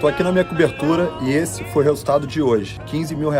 Tô aqui na minha cobertura e esse foi o resultado de hoje, R$15 mil.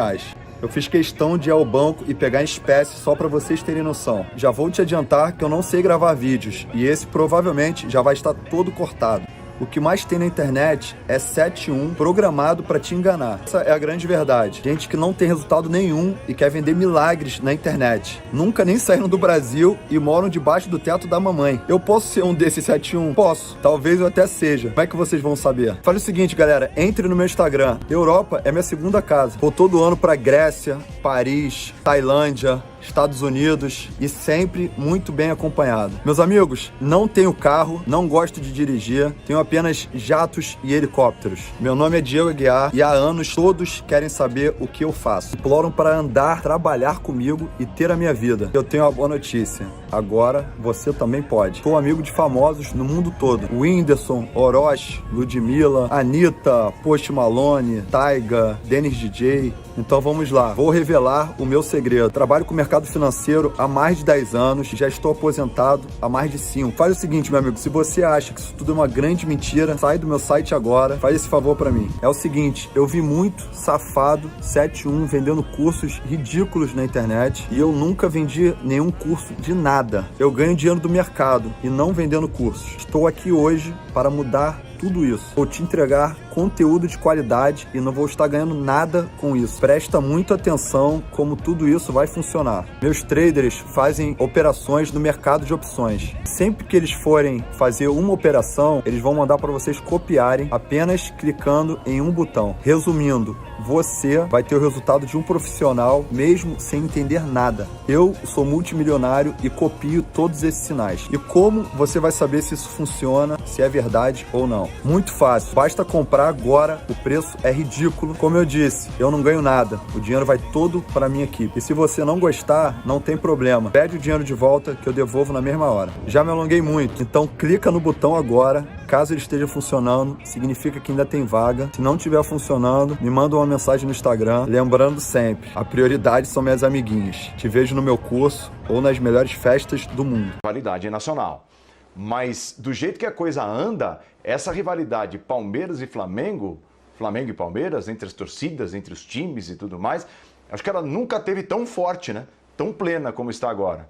Eu fiz questão de ir ao banco e pegar em espécie só para vocês terem noção. Já vou te adiantar que eu não sei gravar vídeos e esse provavelmente já vai estar todo cortado. O que mais tem na internet é 7-1 programado para te enganar. Essa é a grande verdade. Gente que não tem resultado nenhum e quer vender milagres na internet. Nunca nem saíram do Brasil e moram debaixo do teto da mamãe. Eu posso ser um desses 7-1? Posso. Talvez eu até seja. Como é que vocês vão saber? Fale o seguinte, galera. Entre no meu Instagram. Europa é minha segunda casa. Vou todo ano para Grécia, Paris, Tailândia, Estados Unidos e sempre muito bem acompanhado. Meus amigos, não tenho carro, não gosto de dirigir, tenho apenas jatos e helicópteros. Meu nome é Diego Aguiar e há anos todos querem saber o que eu faço. Imploram para andar, trabalhar comigo e ter a minha vida. Eu tenho uma boa notícia. Agora você também pode. Sou amigo de famosos no mundo todo. Whindersson, Orochi, Ludmilla, Anitta, Post Malone, Taiga, Dennis DJ. Então vamos lá, vou revelar o meu segredo. Trabalho com o mercado financeiro há mais de 10 anos, já estou aposentado há mais de 5. Faz o seguinte, meu amigo, se você acha que isso tudo é uma grande mentira, sai do meu site agora, faz esse favor pra mim. É o seguinte, eu vi muito safado 7-1 vendendo cursos ridículos na internet e eu nunca vendi nenhum curso de nada. Eu ganho dinheiro do mercado e não vendendo cursos. Estou aqui hoje para mudar tudo isso. Vou te entregar conteúdo de qualidade e não vou estar ganhando nada com isso. Presta muita atenção como tudo isso vai funcionar. Meus traders fazem operações no mercado de opções. Sempre que eles forem fazer uma operação, eles vão mandar para vocês copiarem apenas clicando em um botão. Resumindo, você vai ter o resultado de um profissional mesmo sem entender nada. Eu sou multimilionário e copio todos esses sinais. E como você vai saber se isso funciona, se é verdade ou não? Muito fácil, basta comprar agora, o preço é ridículo. Como eu disse, eu não ganho nada, o dinheiro vai todo para minha equipe. E se você não gostar, não tem problema. Pede o dinheiro de volta que eu devolvo na mesma hora. Já me alonguei muito, então clica no botão agora. Caso ele esteja funcionando, significa que ainda tem vaga. Se não estiver funcionando, me manda uma mensagem no Instagram. Lembrando sempre, a prioridade são minhas amiguinhas. Te vejo no meu curso ou nas melhores festas do mundo. Rivalidade nacional. Mas do jeito que a coisa anda, essa rivalidade Palmeiras e Flamengo, Flamengo e Palmeiras, entre as torcidas, entre os times e tudo mais, acho que ela nunca teve tão forte, né? Tão plena como está agora.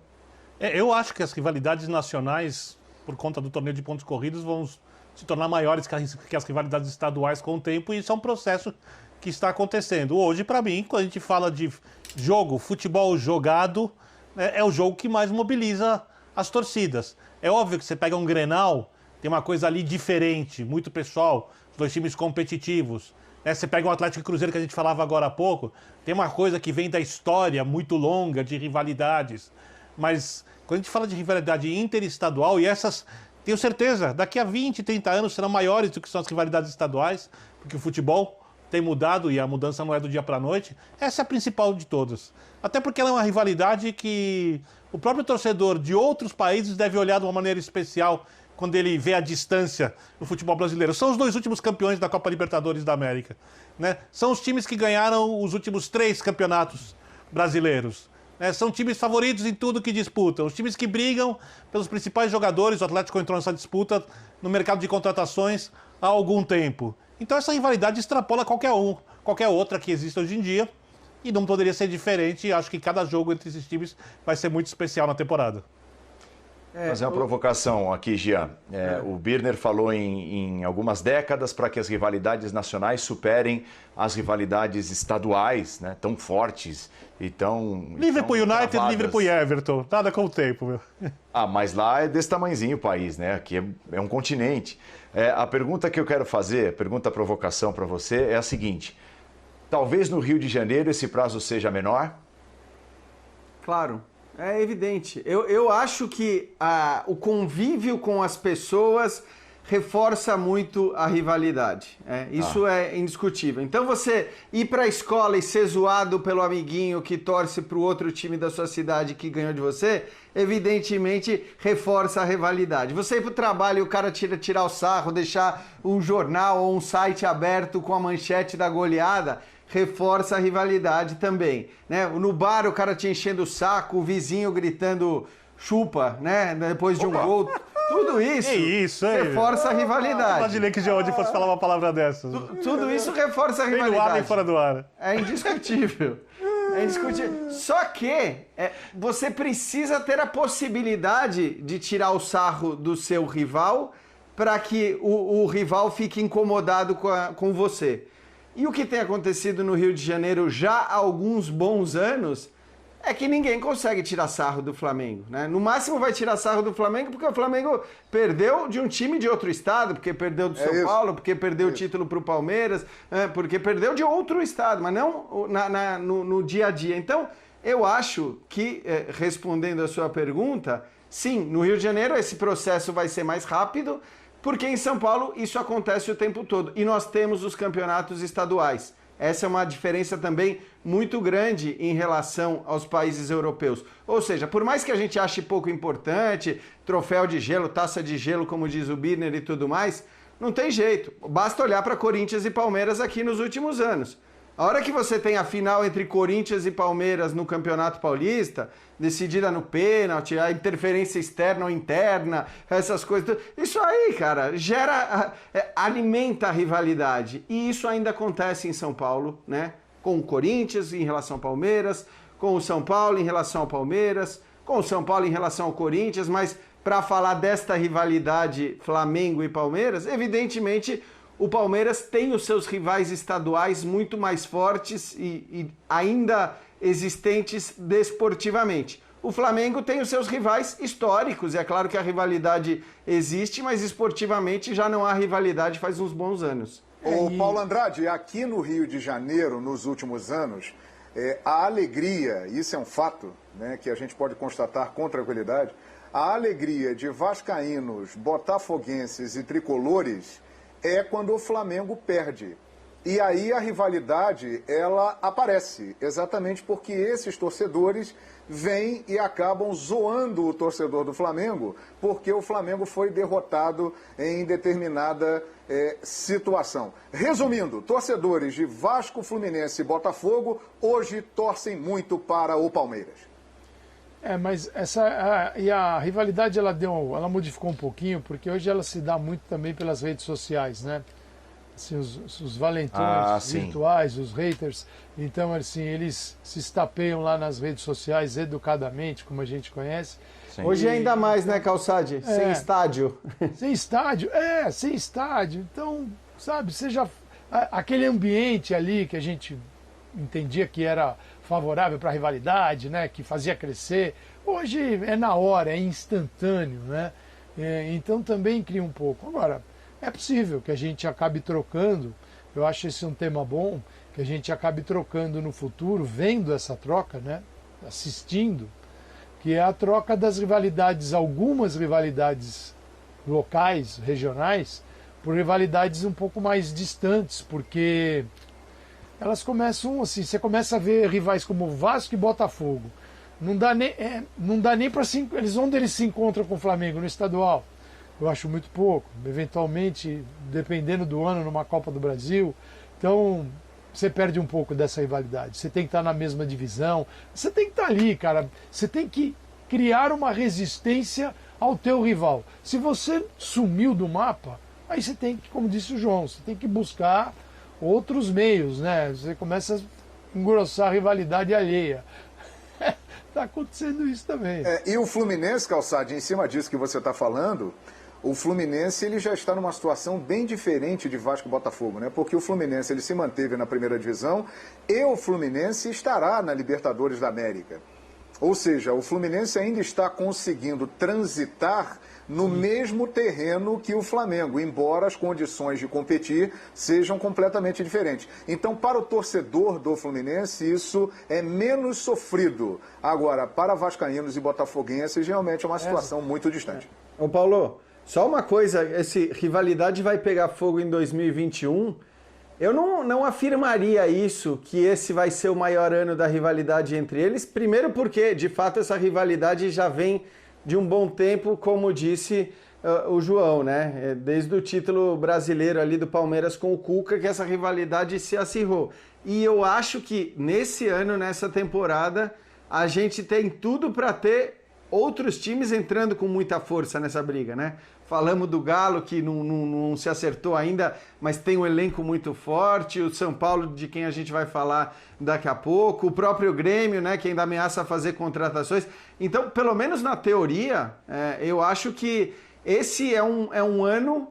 Eu acho que as rivalidades nacionais, por conta do torneio de pontos corridos, vão se tornar maiores que as rivalidades estaduais com o tempo, e isso é um processo que está acontecendo. Hoje, para mim, quando a gente fala de jogo, futebol jogado, é o jogo que mais mobiliza as torcidas. É óbvio que você pega um Grenal, tem uma coisa ali diferente, muito pessoal, os dois times competitivos. Você pega um Atlético e Cruzeiro que a gente falava agora há pouco, tem uma coisa que vem da história muito longa de rivalidades. Mas quando a gente fala de rivalidade interestadual, e essas, tenho certeza, daqui a 20, 30 anos serão maiores do que são as rivalidades estaduais, porque o futebol tem mudado e a mudança não é do dia para a noite. Essa é a principal de todas. Até porque ela é uma rivalidade que o próprio torcedor de outros países deve olhar de uma maneira especial quando ele vê a distância do futebol brasileiro. São os dois últimos campeões da Copa Libertadores da América, né? São os times que ganharam os últimos 3 campeonatos brasileiros, né? São times favoritos em tudo que disputam. Os times que brigam pelos principais jogadores. O Atlético entrou nessa disputa no mercado de contratações há algum tempo. Então essa rivalidade extrapola qualquer outra que existe hoje em dia. E não poderia ser diferente. Acho que cada jogo entre esses times vai ser muito especial na temporada. Fazer uma provocação aqui, Gian. O Birner falou em algumas décadas para que as rivalidades nacionais superem as rivalidades estaduais, né, tão fortes e tão Liverpool United, travadas. Liverpool Everton. Nada com o tempo, meu. Mas lá é desse tamanhozinho o país, né? Aqui é um continente. A pergunta que eu quero fazer, a pergunta provocação para você é a seguinte: talvez no Rio de Janeiro esse prazo seja menor? Claro. É evidente. Eu acho que o convívio com as pessoas reforça muito a rivalidade. Isso é indiscutível. Então você ir para a escola e ser zoado pelo amiguinho que torce para o outro time da sua cidade que ganhou de você, evidentemente reforça a rivalidade. Você ir para o trabalho e o cara tirar o sarro, deixar um jornal ou um site aberto com a manchete da goleada, reforça a rivalidade também, né? No bar o cara te enchendo o saco, o vizinho gritando chupa, né? Depois de um gol, Tudo isso, Que isso, hein? reforça a rivalidade. Imaginei que o Geode fosse falar uma palavra dessas. Tudo isso reforça a Nem no ar, nem rivalidade. fora do ar. É indiscutível. É indiscutível. Só que você precisa ter a possibilidade de tirar o sarro do seu rival para que o rival fique incomodado com você. E o que tem acontecido no Rio de Janeiro já há alguns bons anos é que ninguém consegue tirar sarro do Flamengo, né? No máximo vai tirar sarro do Flamengo porque o Flamengo perdeu de um time de outro estado, porque perdeu do São Paulo, porque perdeu o título para o Palmeiras, porque perdeu de outro estado, mas não no dia a dia. Então, eu acho que, respondendo a sua pergunta, sim, no Rio de Janeiro esse processo vai ser mais rápido, porque em São Paulo isso acontece o tempo todo. E nós temos os campeonatos estaduais. Essa é uma diferença também muito grande em relação aos países europeus. Ou seja, por mais que a gente ache pouco importante, troféu de gelo, taça de gelo, como diz o Birner e tudo mais, não tem jeito. Basta olhar para Corinthians e Palmeiras aqui nos últimos anos. A hora que você tem a final entre Corinthians e Palmeiras no Campeonato Paulista, decidida no pênalti, a interferência externa ou interna, essas coisas, isso aí, cara, alimenta a rivalidade. E isso ainda acontece em São Paulo, né? Com o Corinthians em relação ao Palmeiras, com o São Paulo em relação ao Palmeiras, com o São Paulo em relação ao Corinthians, mas para falar desta rivalidade Flamengo e Palmeiras, evidentemente o Palmeiras tem os seus rivais estaduais muito mais fortes e ainda existentes desportivamente. O Flamengo tem os seus rivais históricos, e é claro que a rivalidade existe, mas esportivamente já não há rivalidade faz uns bons anos. Ô, Paulo Andrade, aqui no Rio de Janeiro, nos últimos anos, a alegria, isso é um fato, né, que a gente pode constatar com tranquilidade, a alegria de vascaínos, botafoguenses e tricolores é quando o Flamengo perde. E aí a rivalidade, ela aparece, exatamente porque esses torcedores vêm e acabam zoando o torcedor do Flamengo, porque o Flamengo foi derrotado em determinada situação. Resumindo, torcedores de Vasco, Fluminense e Botafogo hoje torcem muito para o Palmeiras. Mas a rivalidade ela modificou um pouquinho, porque hoje ela se dá muito também pelas redes sociais, né? Assim, os valentões virtuais, os haters, então assim, eles se estapeiam lá nas redes sociais educadamente, como a gente conhece. Sim. Hoje ainda mais, né, Calçade? Sem estádio. Sem estádio, sem estádio. Então, sabe, aquele ambiente ali que a gente entendia que era favorável para a rivalidade, né, que fazia crescer, hoje é na hora, é instantâneo, né? Então também cria um pouco. Agora, é possível que a gente acabe trocando, eu acho esse um tema bom, que a gente acabe trocando no futuro, vendo essa troca, né, assistindo, que é a troca das rivalidades, algumas rivalidades locais, regionais, por rivalidades um pouco mais distantes, porque elas começam assim, você começa a ver rivais como Vasco e Botafogo, não dá nem para onde eles se encontram com o Flamengo no estadual. Eu acho muito pouco, eventualmente, dependendo do ano, numa Copa do Brasil. Então, você perde um pouco dessa rivalidade. Você tem que estar na mesma divisão, você tem que estar ali, cara. Você tem que criar uma resistência ao teu rival. Se você sumiu do mapa, aí você tem que, como disse o João, você tem que buscar outros meios, né? Você começa a engrossar a rivalidade alheia. Está acontecendo isso também. E o Fluminense, Calçade, em cima disso que você está falando, o Fluminense ele já está numa situação bem diferente de Vasco e Botafogo, né? Porque o Fluminense ele se manteve na primeira divisão e o Fluminense estará na Libertadores da América. Ou seja, o Fluminense ainda está conseguindo transitar no mesmo terreno que o Flamengo, embora as condições de competir sejam completamente diferentes. Então, para o torcedor do Fluminense, isso é menos sofrido. Agora, para vascaínos e botafoguenses, realmente é uma situação muito distante. Ô Paulo, só uma coisa, essa rivalidade vai pegar fogo em 2021. Eu não afirmaria isso, que esse vai ser o maior ano da rivalidade entre eles. Primeiro porque, de fato, essa rivalidade já vem de um bom tempo, como disse o João, né? Desde o título brasileiro ali do Palmeiras com o Cuca, que essa rivalidade se acirrou. E eu acho que nesse ano, nessa temporada, a gente tem tudo para ter outros times entrando com muita força nessa briga, né? Falamos do Galo, que não se acertou ainda, mas tem um elenco muito forte. O São Paulo, de quem a gente vai falar daqui a pouco. O próprio Grêmio, né, que ainda ameaça fazer contratações. Então, pelo menos na teoria, eu acho que esse é um ano